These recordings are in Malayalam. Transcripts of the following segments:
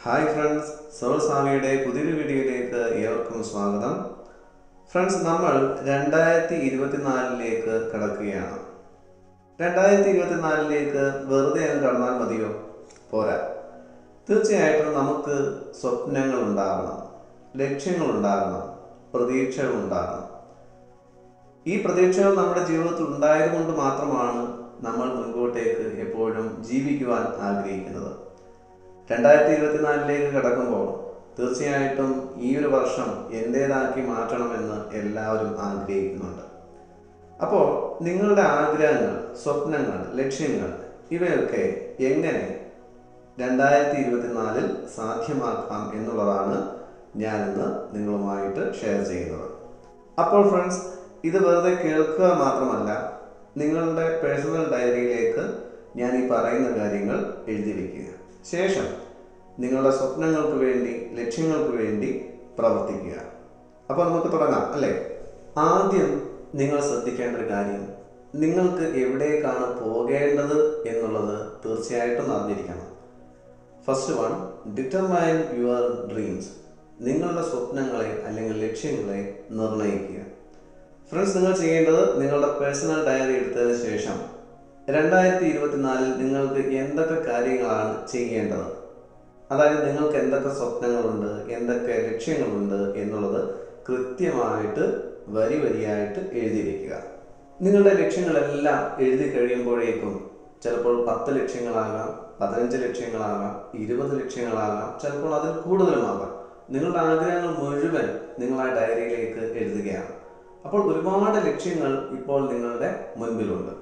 ഹായ് ഫ്രണ്ട്സ്, സോൾ സ്വാമിയുടെ പുതിയൊരു വീഡിയോയിലേക്ക് ഏവർക്കും സ്വാഗതം. ഫ്രണ്ട്സ്, നമ്മൾ 2024 കടക്കുകയാണ്. 2024 വെറുതെ അങ്ങ് കടന്നാൽ മതിയോ? പോരാ. തീർച്ചയായിട്ടും നമുക്ക് സ്വപ്നങ്ങൾ ഉണ്ടാകണം, ലക്ഷ്യങ്ങൾ ഉണ്ടാകണം, പ്രതീക്ഷകൾ ഉണ്ടാകണം. ഈ പ്രതീക്ഷകൾ നമ്മുടെ ജീവിതത്തിൽ ഉണ്ടായതുകൊണ്ട് മാത്രമാണ് നമ്മൾ മുൻപോട്ടേക്ക് എപ്പോഴും ജീവിക്കുവാൻ ആഗ്രഹിക്കുന്നത്. 2024 കടക്കുമ്പോൾ തീർച്ചയായിട്ടും ഈ ഒരു വർഷം എൻ്റേതാക്കി മാറ്റണമെന്ന് എല്ലാവരും ആഗ്രഹിക്കുന്നുണ്ട്. അപ്പോൾ നിങ്ങളുടെ ആഗ്രഹങ്ങൾ, സ്വപ്നങ്ങൾ, ലക്ഷ്യങ്ങൾ ഇവയൊക്കെ എങ്ങനെ 2024 സാധ്യമാക്കാം എന്നുള്ളതാണ് ഞാനിന്ന് നിങ്ങളുമായിട്ട് ഷെയർ ചെയ്യുന്നത്. അപ്പോൾ ഫ്രണ്ട്സ്, ഇത് വെറുതെ കേൾക്കുക മാത്രമല്ല, നിങ്ങളുടെ പേഴ്സണൽ ഡയറിയിലേക്ക് ഞാൻ ഈ പറയുന്ന കാര്യങ്ങൾ എഴുതി വയ്ക്കുക. ശേഷം നിങ്ങളുടെ സ്വപ്നങ്ങൾക്ക് വേണ്ടി, ലക്ഷ്യങ്ങൾക്ക് വേണ്ടി പ്രവർത്തിക്കുക. അപ്പോൾ നമുക്ക് തുടങ്ങാം അല്ലേ? ആദ്യം നിങ്ങൾ ശ്രദ്ധിക്കേണ്ട ഒരു കാര്യം, നിങ്ങൾക്ക് എവിടേക്കാണ് പോകേണ്ടത് എന്നുള്ളത് തീർച്ചയായിട്ടും അറിഞ്ഞിരിക്കണം. First one, determine your dreams. നിങ്ങളുടെ സ്വപ്നങ്ങളെ അല്ലെങ്കിൽ ലക്ഷ്യങ്ങളെ നിർണ്ണയിക്കുക. ഫ്രണ്ട്സ്, നിങ്ങൾ ചെയ്യേണ്ടത് നിങ്ങളുടെ പേഴ്സണൽ ഡയറി എടുത്തതിന് ശേഷം 2024 നിങ്ങൾക്ക് എന്തൊക്കെ കാര്യങ്ങളാണ് ചെയ്യേണ്ടത്, അതായത് നിങ്ങൾക്ക് എന്തൊക്കെ സ്വപ്നങ്ങളുണ്ട്, എന്തൊക്കെ ലക്ഷ്യങ്ങളുണ്ട് എന്നുള്ളത് കൃത്യമായിട്ട് വരിയായിട്ട് എഴുതി വയ്ക്കുക. നിങ്ങളുടെ ലക്ഷ്യങ്ങളെല്ലാം എഴുതി കഴിയുമ്പോഴേക്കും ചിലപ്പോൾ 10 ലക്ഷ്യങ്ങളാകാം, 15 ലക്ഷ്യങ്ങളാകാം, 20 ലക്ഷ്യങ്ങളാകാം, ചിലപ്പോൾ അതിൽ കൂടുതലുമാകാം. നിങ്ങളുടെ ആഗ്രഹങ്ങൾ മുഴുവൻ നിങ്ങൾ ആ ഡയറിയിലേക്ക് എഴുതുകയാണ്. അപ്പോൾ ഒരുപാട് ലക്ഷ്യങ്ങൾ ഇപ്പോൾ നിങ്ങളുടെ മുൻപിലുണ്ട്.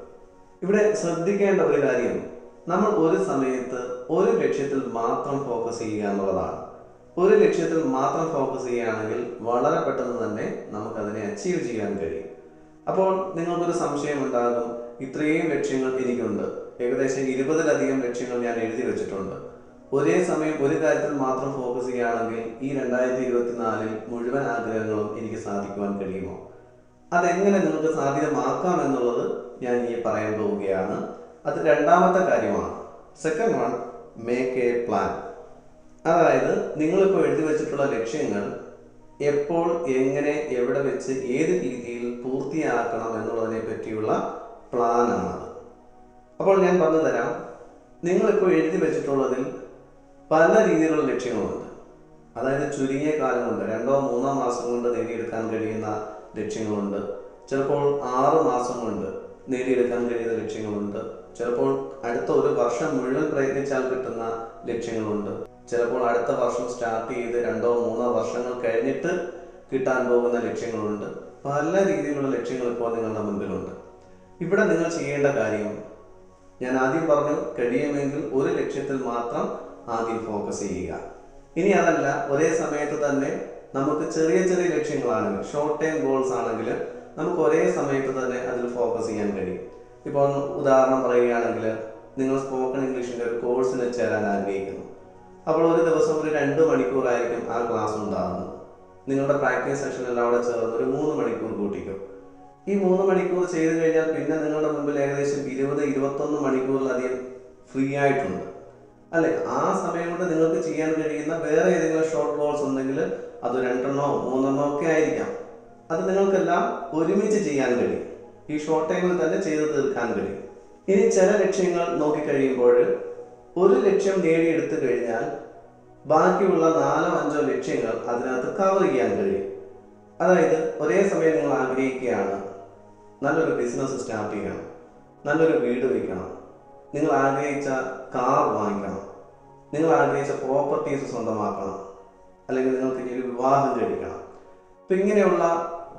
ഇവിടെ ശ്രദ്ധിക്കേണ്ട ഒരു കാര്യം, നമ്മൾ ഒരു സമയത്ത് ഒരു ലക്ഷ്യത്തിൽ മാത്രം ഫോക്കസ് ചെയ്യുക എന്നുള്ളതാണ്. ഒരു ലക്ഷ്യത്തിൽ മാത്രം ഫോക്കസ് ചെയ്യുകയാണെങ്കിൽ വളരെ പെട്ടെന്ന് തന്നെ നമുക്കതിനെ അച്ചീവ് ചെയ്യാൻ കഴിയും. അപ്പോൾ നിങ്ങൾക്കൊരു സംശയം ഉണ്ടാകും, ഇത്രയും ലക്ഷ്യങ്ങൾ എനിക്കുണ്ട്, ഏകദേശം 20-ലധികം ലക്ഷ്യങ്ങൾ ഞാൻ എഴുതി വെച്ചിട്ടുണ്ട്. ഒരേ സമയം ഒരു കാര്യത്തിൽ മാത്രം ഫോക്കസ് ചെയ്യുകയാണെങ്കിൽ ഈ 2024 മുഴുവൻ ആഗ്രഹങ്ങളും എനിക്ക് സാധിക്കുവാൻ കഴിയുമോ? അതെങ്ങനെ നിങ്ങൾക്ക് സാധ്യമാക്കാം എന്നുള്ളത് ഞാൻ ഈ പറയാൻ പോവുകയാണ്. അത് രണ്ടാമത്തെ കാര്യമാണ്. Second one, make A plan. അതായത് നിങ്ങളിപ്പോൾ എഴുതി വെച്ചിട്ടുള്ള ലക്ഷ്യങ്ങൾ എപ്പോൾ, എങ്ങനെ, എവിടെ വെച്ച്, ഏത് രീതിയിൽ പൂർത്തിയാക്കണം എന്നുള്ളതിനെ പറ്റിയുള്ള പ്ലാനാണത്. അപ്പോൾ ഞാൻ പറഞ്ഞു തരാം. നിങ്ങളിപ്പോൾ എഴുതി വെച്ചിട്ടുള്ളതിൽ പല രീതിയിലുള്ള ലക്ഷ്യങ്ങളുണ്ട്. അതായത് ചുരുങ്ങിയ കാലം കൊണ്ട് 2-3 മാസം കൊണ്ട് നേടിയെടുക്കാൻ കഴിയുന്ന ലക്ഷ്യങ്ങളുണ്ട്. ചിലപ്പോൾ 6 മാസം കൊണ്ട് നേടിയെടുക്കാൻ കഴിയുന്ന ലക്ഷ്യങ്ങളുണ്ട്. ചിലപ്പോൾ അടുത്ത ഒരു വർഷം മുഴുവൻ പ്രയത്നിച്ചാൽ കിട്ടുന്ന ലക്ഷ്യങ്ങളുണ്ട്. ചിലപ്പോൾ അടുത്ത വർഷം സ്റ്റാർട്ട് ചെയ്ത് 2-3 വർഷങ്ങൾ കഴിഞ്ഞിട്ട് കിട്ടാൻ പോകുന്ന ലക്ഷ്യങ്ങളുണ്ട്. പല രീതിയിലുള്ള ലക്ഷ്യങ്ങൾ ഇപ്പോൾ നിങ്ങളുടെ മുൻപിലുണ്ട്. ഇവിടെ നിങ്ങൾ ചെയ്യേണ്ട കാര്യം, ഞാൻ ആദ്യം പറഞ്ഞു, കഴിയുമെങ്കിൽ ഒരു ലക്ഷ്യത്തിൽ മാത്രം ആദ്യം ഫോക്കസ് ചെയ്യുക. ഇനി അതല്ല, ഒരേ സമയത്ത് തന്നെ നമുക്ക് ചെറിയ ചെറിയ ലക്ഷ്യങ്ങളാണെങ്കിൽ, ഷോർട്ട് ടൈം ഗോൾസ് ആണെങ്കിൽ നമുക്ക് ഒരേ സമയത്ത് തന്നെ അതിൽ ഫോക്കസ് ചെയ്യാൻ കഴിയും. ഇപ്പോൾ ഉദാഹരണം പറയുകയാണെങ്കിൽ, നിങ്ങൾ സ്പോക്കൺ ഇംഗ്ലീഷിൻ്റെ ഒരു കോഴ്സിന് ചേരാൻ ആഗ്രഹിക്കുന്നു. അപ്പോൾ ഒരു ദിവസം ഒരു 2 മണിക്കൂറായിരിക്കും ആ ക്ലാസ് ഉണ്ടാകുന്നത്. നിങ്ങളുടെ പ്രാക്ടീസ് സെഷനെല്ലാം അവിടെ ചേർന്ന് ഒരു 3 മണിക്കൂർ കൂട്ടിക്കും. ഈ 3 മണിക്കൂർ ചെയ്ത് കഴിഞ്ഞാൽ പിന്നെ നിങ്ങളുടെ മുമ്പിൽ ഏകദേശം 20-21 മണിക്കൂറിലധികം ഫ്രീ ആയിട്ടുണ്ട് അല്ലെ? ആ സമയം കൊണ്ട് നിങ്ങൾക്ക് ചെയ്യാൻ കഴിയുന്ന വേറെ ഏതെങ്കിലും ഷോർട്ട് ഗോൾസ് ഉണ്ടെങ്കിൽ അത് 2-3 ഒക്കെ ആയിരിക്കാം. അത് നിങ്ങൾക്കെല്ലാം ഒരുമിച്ച് ചെയ്യാൻ കഴിയും. ഈ ഷോർട്ട് ടൈമിൽ തന്നെ ചെയ്ത് തീർക്കാൻ കഴിയും. ഇനി ചില ലക്ഷ്യങ്ങൾ നോക്കിക്കഴിയുമ്പോൾ ഒരു ലക്ഷ്യം നേടിയെടുത്തു കഴിഞ്ഞാൽ ബാക്കിയുള്ള 4-5 ലക്ഷ്യങ്ങൾ അതിനകത്ത് കവർ ചെയ്യാൻ കഴിയും. അതായത് ഒരേ സമയം നിങ്ങൾ ആഗ്രഹിക്കുകയാണ്, നല്ലൊരു ബിസിനസ് സ്റ്റാർട്ട് ചെയ്യണം, നല്ലൊരു വീട് വയ്ക്കണം, നിങ്ങൾ ആഗ്രഹിച്ച കാർ വാങ്ങിക്കണം, നിങ്ങൾ ആഗ്രഹിച്ച പ്രോപ്പർട്ടീസ് സ്വന്തമാക്കണം, അല്ലെങ്കിൽ നിങ്ങൾക്ക് ഇനി ഒരു വിവാഹം കഴിക്കണം. അപ്പം ഇങ്ങനെയുള്ള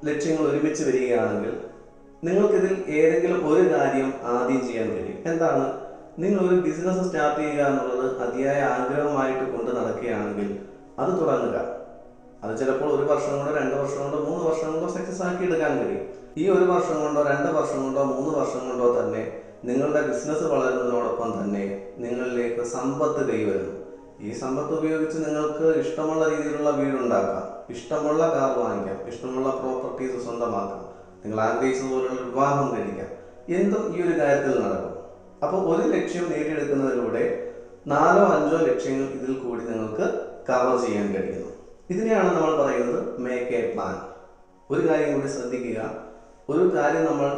ലക്ഷ്യങ്ങൾ ഒരുമിച്ച് വരികയാണെങ്കിൽ നിങ്ങൾക്കിതിൽ ഏതെങ്കിലും ഒരു കാര്യം ആദ്യം ചെയ്യാൻ കഴിയും. എന്താണ്? നിങ്ങൾ ഒരു ബിസിനസ് സ്റ്റാർട്ട് ചെയ്യുക എന്നുള്ളത് അതിയായ ആഗ്രഹമായിട്ട് കൊണ്ട് നടക്കുകയാണെങ്കിൽ അത് തുടങ്ങുക. അത് ചിലപ്പോൾ 1 വർഷം കൊണ്ടോ 2 വർഷം കൊണ്ടോ 3 വർഷം കൊണ്ടോ സക്സസ് ആക്കി എടുക്കാൻ കഴിയും. ഈ 1 വർഷം കൊണ്ടോ 2 വർഷം കൊണ്ടോ 3 വർഷം കൊണ്ടോ തന്നെ നിങ്ങളുടെ ബിസിനസ് വളരുന്നതിനോടൊപ്പം തന്നെ നിങ്ങളിലേക്ക് സമ്പത്ത് കൈവരുന്നു. ഈ സമ്പത്ത് ഉപയോഗിച്ച് നിങ്ങൾക്ക് ഇഷ്ടമുള്ള രീതിയിലുള്ള വീടുണ്ടാക്കാം, ഇഷ്ടമുള്ള കാർ വാങ്ങിക്കാം, ഇഷ്ടമുള്ള പ്രോപ്പർട്ടീസ് സ്വന്തമാക്കാം, നിങ്ങൾ ആഗ്രഹിച്ചതുപോലുള്ള വിവാഹം കഴിക്കാം. എന്തും ഈ ഒരു കാര്യത്തിൽ നടക്കും. അപ്പോൾ ഒരു ലക്ഷ്യം നേടിയെടുക്കുന്നതിലൂടെ 4 or 5 ലക്ഷ്യങ്ങൾ ഇതിൽ കൂടി നിങ്ങൾക്ക് കവർ ചെയ്യാൻ കഴിയുന്നു. ഇതിനെയാണ് നമ്മൾ പറയുന്നത് മേക്ക് എ പ്ലാൻ. ഒരു കാര്യം കൂടി ശ്രദ്ധിക്കുക, ഒരു കാര്യം നമ്മൾ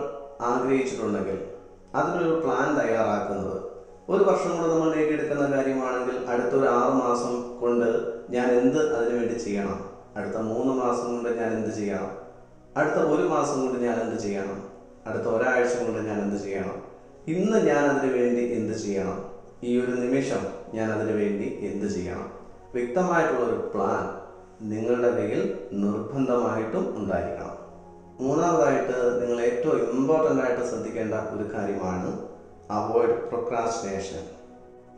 ആഗ്രഹിച്ചിട്ടുണ്ടെങ്കിൽ അതിനൊരു പ്ലാൻ തയ്യാറാക്കുന്നത്, ഒരു വർഷം കൊണ്ട് നമ്മൾ നേടിയെടുക്കുന്ന കാര്യമാണെങ്കിൽ അടുത്തൊരു 6 മാസം കൊണ്ട് ഞാൻ എന്ത് അതിനുവേണ്ടി ചെയ്യണം, അടുത്ത 3 മാസം കൊണ്ട് ഞാൻ എന്ത് ചെയ്യണം, അടുത്ത 1 മാസം കൊണ്ട് ഞാൻ എന്ത് ചെയ്യണം, അടുത്ത ഒരാഴ്ച കൊണ്ട് ഞാൻ എന്ത് ചെയ്യണം, ഇന്ന് ഞാൻ അതിനു വേണ്ടി എന്ത് ചെയ്യണം, ഈ ഒരു നിമിഷം ഞാൻ അതിനു വേണ്ടി എന്ത് ചെയ്യണം. വ്യക്തമായിട്ടുള്ളൊരു പ്ലാൻ നിങ്ങളുടെ കയ്യിൽ നിർബന്ധമായിട്ടും ഉണ്ടായിരിക്കണം. മൂന്നാമതായിട്ട് നിങ്ങൾ ഏറ്റവും ഇമ്പോർട്ടൻ്റ് ആയിട്ട് ശ്രദ്ധിക്കേണ്ട ഒരു കാര്യമാണ് അവോയ്ഡ് പ്രൊക്രാസ്റ്റിനേഷൻ.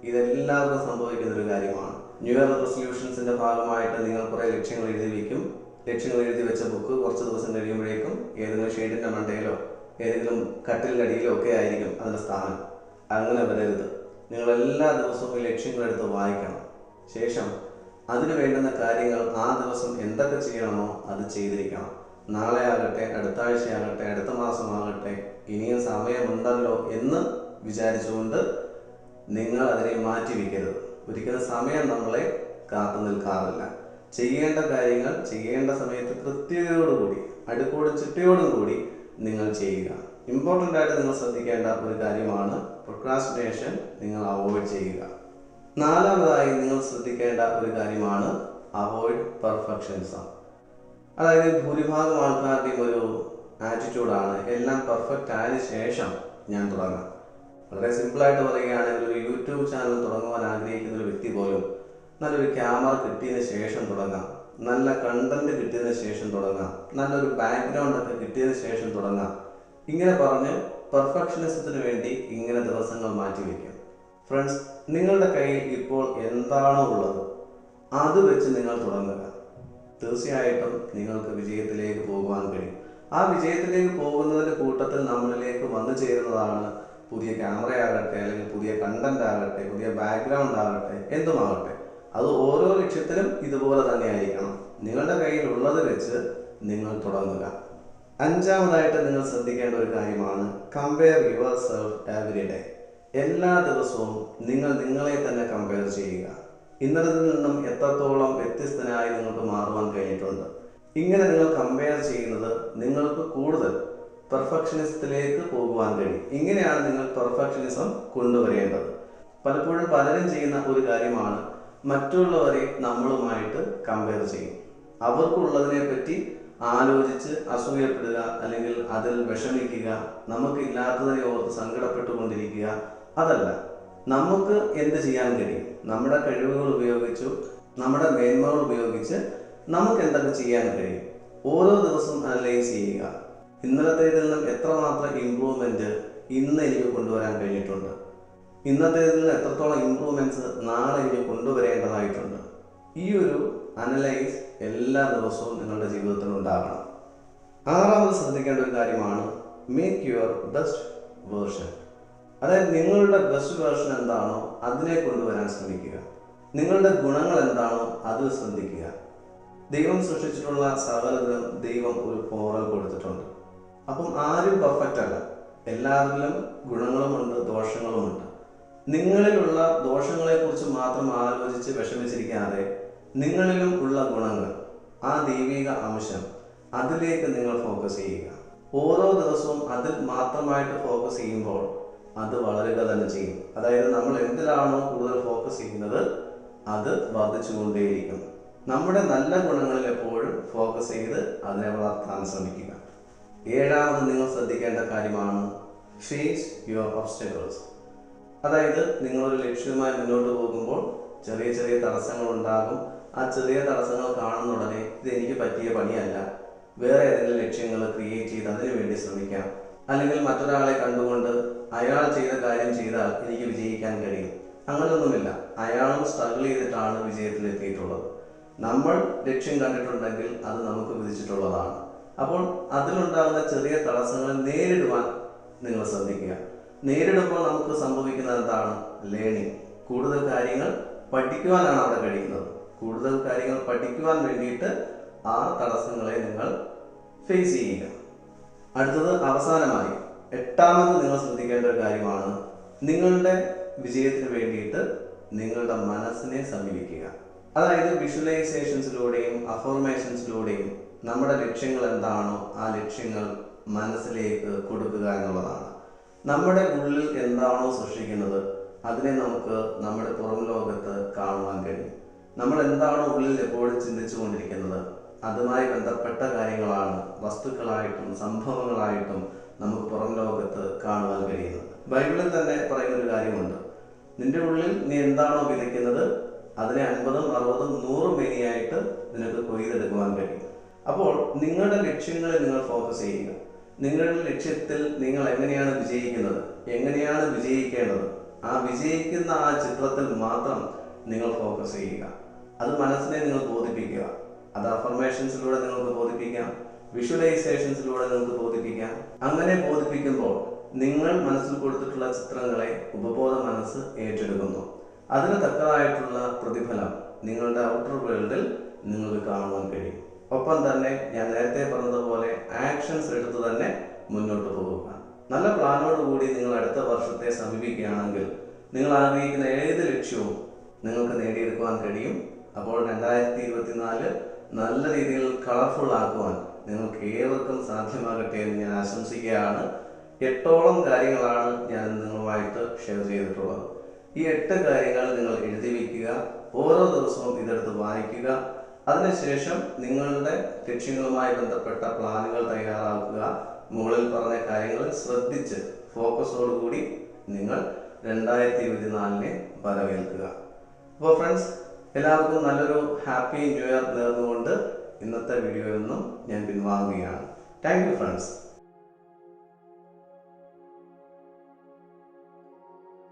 ഇതെല്ലാവർക്കും സംഭവിക്കുന്ന ഒരു കാര്യമാണ്. ന്യൂ ഇയർ റെസൊല്യൂഷൻസിൻ്റെ ഭാഗമായിട്ട് നിങ്ങൾ കുറേ ലക്ഷ്യങ്ങൾ എഴുതി വയ്ക്കും. ലക്ഷ്യങ്ങൾ എഴുതി വെച്ച ബുക്ക് കുറച്ച് ദിവസം കഴിയുമ്പോഴേക്കും ഏതെങ്കിലും ഷെയ്ഡിൻ്റെ മണ്ടയിലോ ഏതെങ്കിലും കട്ടിലിൻ്റെ അടിയിലോ ഒക്കെ ആയിരിക്കും അതിൻ്റെ സ്ഥാനം. അങ്ങനെ വരരുത്. നിങ്ങൾ എല്ലാ ദിവസവും ഈ ലക്ഷ്യങ്ങളെടുത്ത് വായിക്കണം. ശേഷം അതിന് വേണ്ടുന്ന കാര്യങ്ങൾ ആ ദിവസം എന്തൊക്കെ ചെയ്യണമോ അത് ചെയ്തിരിക്കണം. നാളെ ആകട്ടെ, അടുത്ത ആഴ്ചയാകട്ടെ, അടുത്ത മാസമാകട്ടെ, ഇനിയും സമയമുണ്ടല്ലോ എന്ന് വിചാരിച്ചുകൊണ്ട് നിങ്ങൾ അതിനെ മാറ്റി വയ്ക്കരുത്. ഒരിക്കലും സമയം നമ്മളെ കാത്തു നിൽക്കാറില്ല. ചെയ്യേണ്ട കാര്യങ്ങൾ ചെയ്യേണ്ട സമയത്ത് കൃത്യതയോടുകൂടി, അടുക്കോടും ചിട്ടയോടും കൂടി നിങ്ങൾ ചെയ്യുക. ഇമ്പോർട്ടൻ്റ് ആയിട്ട് നിങ്ങൾ ശ്രദ്ധിക്കേണ്ട ഒരു കാര്യമാണ് പ്രൊക്രാസ്റ്റിനേഷൻ നിങ്ങൾ അവോയ്ഡ് ചെയ്യുക. നാലാമതായി നിങ്ങൾ ശ്രദ്ധിക്കേണ്ട ഒരു കാര്യമാണ് അവോയ്ഡ് പെർഫെക്ഷനിസം. അതായത് ഭൂരിഭാഗം ആൾക്കാരുടെയും ഒരു ആറ്റിറ്റ്യൂഡാണ് എല്ലാം പെർഫെക്റ്റ് ആയതിനു ശേഷം ഞാൻ തുടങ്ങാം. വളരെ സിമ്പിളായിട്ട് പറയുകയാണെങ്കിൽ ഒരു യൂട്യൂബ് ചാനൽ തുടങ്ങുവാൻ ആഗ്രഹിക്കുന്ന ഒരു വ്യക്തി പോലും നല്ലൊരു ക്യാമറ കിട്ടിയതിന് ശേഷം തുടങ്ങാം, നല്ല കണ്ടന്റ് കിട്ടിയതിന് ശേഷം തുടങ്ങാം, നല്ലൊരു ബാക്ക്ഗ്രൗണ്ടൊക്കെ കിട്ടിയതിന് ശേഷം തുടങ്ങാം. ഇങ്ങനെ പറഞ്ഞ് പെർഫെക്ഷനിസത്തിന് വേണ്ടി ഇങ്ങനെ ദിവസങ്ങൾ മാറ്റിവെക്കും. ഫ്രണ്ട്സ്, നിങ്ങളുടെ കയ്യിൽ ഇപ്പോൾ എന്താണോ ഉള്ളത് അത് വെച്ച് നിങ്ങൾ തുടങ്ങുക. തീർച്ചയായിട്ടും നിങ്ങൾക്ക് വിജയത്തിലേക്ക് പോകുവാൻ കഴിയും. ആ വിജയത്തിലേക്ക് പോകുന്നതിൻ്റെ കൂട്ടത്തിൽ നമ്മളിലേക്ക് വന്നു ചേരുന്നതാണ് പുതിയ ക്യാമറയാകട്ടെ, അല്ലെങ്കിൽ പുതിയ കണ്ടന്റ് ആകട്ടെ, പുതിയ ബാക്ക്ഗ്രൗണ്ട് ആകട്ടെ, എന്തുമാകട്ടെ. അത് ഓരോ ലക്ഷ്യത്തിലും ഇതുപോലെ തന്നെ ആയിരിക്കണം. നിങ്ങളുടെ കയ്യിലുള്ളത് വെച്ച് നിങ്ങൾ തുടങ്ങുക. അഞ്ചാമതായിട്ട് നിങ്ങൾ ശ്രദ്ധിക്കേണ്ട ഒരു കാര്യമാണ് compare your self every day. എല്ലാ ദിവസവും നിങ്ങൾ നിങ്ങളെ തന്നെ കമ്പയർ ചെയ്യുക. ഇന്നലത്തിൽ നിന്നും എത്രത്തോളം വ്യത്യസ്തനായി നിങ്ങൾക്ക് മാറുവാൻ കഴിഞ്ഞിട്ടുണ്ട്. ഇങ്ങനെ നിങ്ങൾ കമ്പയർ ചെയ്യുന്നത് നിങ്ങൾക്ക് കൂടുതൽ പെർഫെക്ഷനിസത്തിലേക്ക് പോകുവാൻ കഴിയും. ഇങ്ങനെയാണ് നിങ്ങൾ പെർഫെക്ഷനിസം കൊണ്ടുവരേണ്ടത്. പലപ്പോഴും പലരും ചെയ്യുന്ന ഒരു കാര്യമാണ് മറ്റുള്ളവരെ നമ്മളുമായിട്ട് കമ്പയർ ചെയ്യും. അവർക്കുള്ളതിനെ പറ്റി ആലോചിച്ച് അസൂയപ്പെടുക, അല്ലെങ്കിൽ അതിൽ വിഷമിക്കുക, നമുക്കില്ലാത്തതിനെ ഓർത്ത് സങ്കടപ്പെട്ടുകൊണ്ടിരിക്കുക. അതല്ല, നമുക്ക് എന്ത് ചെയ്യാൻ കഴിയും, നമ്മുടെ കഴിവുകൾ ഉപയോഗിച്ചു, നമ്മുടെ മേന്മകൾ ഉപയോഗിച്ച് നമുക്ക് എന്തൊക്കെ ചെയ്യാൻ കഴിയും, ഓരോ ദിവസവും അനലൈസ് ചെയ്യുക. ഇന്നലത്തേതിൽ നിന്നും എത്രമാത്രം ഇമ്പ്രൂവ്മെൻറ്റ് ഇന്ന് എനിക്ക് കൊണ്ടുവരാൻ കഴിഞ്ഞിട്ടുണ്ട്, ഇന്നത്തേതിൽ നിന്ന് എത്രത്തോളം ഇമ്പ്രൂവ്മെൻറ്റ്സ് നാളെ എനിക്ക് കൊണ്ടുവരേണ്ടതായിട്ടുണ്ട്. ഈ ഒരു അനലൈസ് എല്ലാ ദിവസവും നിങ്ങളുടെ ജീവിതത്തിൽ ഉണ്ടാകണം. ആറാമത് ശ്രദ്ധിക്കേണ്ട ഒരു കാര്യമാണ് മേക്ക് യുവർ ബെസ്റ്റ് വേർഷൻ. അതായത് നിങ്ങളുടെ ബെസ്റ്റ് വേർഷൻ എന്താണോ അതിനെ കൊണ്ടുവരാൻ ശ്രമിക്കുക. നിങ്ങളുടെ ഗുണങ്ങൾ എന്താണോ അത് ശ്രദ്ധിക്കുക. ദൈവം സൃഷ്ടിച്ചിട്ടുള്ള സകലത്തിലും ദൈവം ഒരു പോറൽ കൊടുത്തിട്ടുണ്ട്. അപ്പം ആരും പെർഫെക്റ്റ് അല്ല. എല്ലാവരിലും ഗുണങ്ങളുമുണ്ട്, ദോഷങ്ങളുമുണ്ട്. നിങ്ങളിലുള്ള ദോഷങ്ങളെക്കുറിച്ച് മാത്രം ആലോചിച്ച് വിഷമിച്ചിരിക്കാതെ നിങ്ങളിലും ഉള്ള ഗുണങ്ങൾ, ആ ദൈവിക അംശം, അതിലേക്ക് നിങ്ങൾ ഫോക്കസ് ചെയ്യുക. ഓരോ ദിവസവും അതിൽ മാത്രമായിട്ട് ഫോക്കസ് ചെയ്യുമ്പോൾ അത് വളരുക തന്നെ ചെയ്യും. അതായത് നമ്മൾ എന്തിലാണോ കൂടുതൽ ഫോക്കസ് ചെയ്യുന്നത് അത് വർദ്ധിച്ചുകൊണ്ടേയിരിക്കും. നമ്മുടെ നല്ല ഗുണങ്ങളിൽ എപ്പോഴും ഫോക്കസ് ചെയ്ത് അതിനെ വളർത്താൻ ശ്രമിക്കുക. ഏഴാമത് നിങ്ങൾ ശ്രദ്ധിക്കേണ്ട കാര്യമാണ് ഫേസ് യുവർ ഒബ്സ്റ്റക്കിൾസ്. അതായത് നിങ്ങളൊരു ലക്ഷ്യവുമായി മുന്നോട്ട് പോകുമ്പോൾ ചെറിയ ചെറിയ തടസ്സങ്ങൾ ഉണ്ടാകും. ആ ചെറിയ തടസ്സങ്ങൾ കാണുന്ന ഉടനെ ഇത് എനിക്ക് പറ്റിയ പണിയല്ല, വേറെ ഏതെങ്കിലും ലക്ഷ്യങ്ങൾ ക്രിയേറ്റ് ചെയ്ത് അതിനു വേണ്ടി ശ്രമിക്കാം, അല്ലെങ്കിൽ മറ്റൊരാളെ കണ്ടുകൊണ്ട് അയാൾ ചെയ്ത കാര്യം ചെയ്താൽ എനിക്ക് വിജയിക്കാൻ കഴിയും. അങ്ങനെയൊന്നുമില്ല. അയാളും സ്ട്രഗിൾ ചെയ്തിട്ടാണ് വിജയത്തിലെത്തിയിട്ടുള്ളത്. നമ്മൾ ലക്ഷ്യം കണ്ടിട്ടുണ്ടെങ്കിൽ അത് നമുക്ക് വിധിച്ചിട്ടുള്ളതാണ്. അപ്പോൾ അതിലുണ്ടാകുന്ന ചെറിയ തടസ്സങ്ങൾ നേരിടുവാൻ നിങ്ങൾ ശ്രദ്ധിക്കുക. നേരിടുമ്പോൾ നമുക്ക് സംഭവിക്കുന്നത് എന്താണ്? ലേണിംഗ്. കൂടുതൽ കാര്യങ്ങൾ പഠിക്കുവാനാണ് അവിടെ കഴിയുന്നത്. കൂടുതൽ കാര്യങ്ങൾ പഠിക്കുവാൻ വേണ്ടിയിട്ട് ആ തടസ്സങ്ങളെ നിങ്ങൾ ഫേസ് ചെയ്യുക. അടുത്തത് അവസാനമായി എട്ടാമത് നിങ്ങൾ ശ്രദ്ധിക്കേണ്ട ഒരു കാര്യമാണ് നിങ്ങളുടെ വിജയത്തിന് വേണ്ടിയിട്ട് നിങ്ങളുടെ മനസ്സിനെ സമീപിക്കുക. അതായത് വിഷ്വലൈസേഷൻസിലൂടെയും അഫർമേഷൻസിലൂടെയും നമ്മുടെ ലക്ഷ്യങ്ങൾ എന്താണോ ആ ലക്ഷ്യങ്ങൾ മനസ്സിലേക്ക് കൊടുക്കുക എന്നുള്ളതാണ്. നമ്മുടെ ഉള്ളിൽ എന്താണോ സൃഷ്ടിക്കുന്നത് അതിനെ നമുക്ക് നമ്മുടെ പുറം ലോകത്ത് കാണുവാൻ കഴിയും. നമ്മൾ എന്താണോ ഉള്ളിൽ എപ്പോഴും ചിന്തിച്ചു കൊണ്ടിരിക്കുന്നത് അതുമായി ബന്ധപ്പെട്ട കാര്യങ്ങളാണ് വസ്തുക്കളായിട്ടും സംഭവങ്ങളായിട്ടും നമുക്ക് പുറം ലോകത്ത് കാണുവാൻ കഴിയുന്നത്. ബൈബിളിൽ തന്നെ പറയുന്നൊരു കാര്യമുണ്ട്, നിന്റെ ഉള്ളിൽ നീ എന്താണോ വിതയ്ക്കുന്നത് അതിനെ 50, 60, 100 മേനിയായിട്ട് നിനക്ക് കൊയ്തെടുക്കുവാൻ കഴിയും. അപ്പോൾ നിങ്ങളുടെ ലക്ഷ്യങ്ങളിൽ നിങ്ങൾ ഫോക്കസ് ചെയ്യുക. നിങ്ങളുടെ ലക്ഷ്യത്തിൽ നിങ്ങൾ എങ്ങനെയാണ് വിജയിക്കുന്നത്, എങ്ങനെയാണ് വിജയിക്കേണ്ടത്, ആ വിജയിക്കുന്ന ആ ചിത്രത്തിൽ മാത്രം നിങ്ങൾ ഫോക്കസ് ചെയ്യുക. അത് മനസ്സിനെ നിങ്ങൾ ബോധിപ്പിക്കുക. അത് അഫർമേഷൻസിലൂടെ നിങ്ങൾക്ക് ബോധിപ്പിക്കാം, വിഷ്വലൈസേഷൻസിലൂടെ നിങ്ങൾക്ക് ബോധിപ്പിക്കാം. അങ്ങനെ ബോധിപ്പിക്കുമ്പോൾ നിങ്ങൾ മനസ്സിൽ കൊടുത്തിട്ടുള്ള ചിത്രങ്ങളെ ഉപബോധ മനസ്സ് ഏറ്റെടുക്കുന്നു. അതിന് തക്കതായിട്ടുള്ള പ്രതിഫലം നിങ്ങളുടെ ഔട്ടർ വേൾഡിൽ നിങ്ങൾക്ക് കാണുവാൻ കഴിയും. ഒപ്പം തന്നെ ഞാൻ നേരത്തെ പറഞ്ഞതുപോലെ ആക്ഷൻസ് എടുത്ത് തന്നെ മുന്നോട്ട് പോവുക. നല്ല പ്ലാനോടുകൂടി നിങ്ങൾ അടുത്ത വർഷത്തെ സമീപിക്കുകയാണെങ്കിൽ നിങ്ങൾ ആഗ്രഹിക്കുന്ന ഏത് ലക്ഷ്യവും നിങ്ങൾക്ക് നേടിയെടുക്കുവാൻ കഴിയും. അപ്പോൾ 2024 നല്ല രീതിയിൽ കളർഫുൾ ആക്കുവാൻ നിങ്ങൾക്ക് ഏവർക്കും സാധ്യമാകട്ടെ എന്ന് ഞാൻ ആശംസിക്കുകയാണ്. 8ഓളം കാര്യങ്ങളാണ് ഞാൻ നിങ്ങളുമായിട്ട് ഷെയർ ചെയ്തിട്ടുള്ളത്. ഈ 8 കാര്യങ്ങൾ നിങ്ങൾ എഴുതി വയ്ക്കുക. ഓരോ ദിവസവും ഇതെടുത്ത് വായിക്കുക. അതിനുശേഷം നിങ്ങളുടെ ലക്ഷ്യങ്ങളുമായി ബന്ധപ്പെട്ട പ്ലാനുകൾ തയ്യാറാക്കുക. മുകളിൽ പറഞ്ഞ കാര്യങ്ങൾ ശ്രദ്ധിച്ച് ഫോക്കസോടുകൂടി നിങ്ങൾ 2024 വരവേൽക്കുക. അപ്പോൾ ഫ്രണ്ട്സ്, എല്ലാവർക്കും നല്ലൊരു ഹാപ്പി ന്യൂ ഇയർ നേർന്നുകൊണ്ട് ഇന്നത്തെ വീഡിയോയിൽ നിന്നും ഞാൻ പിൻവാങ്ങുകയാണ്. Thank you friends.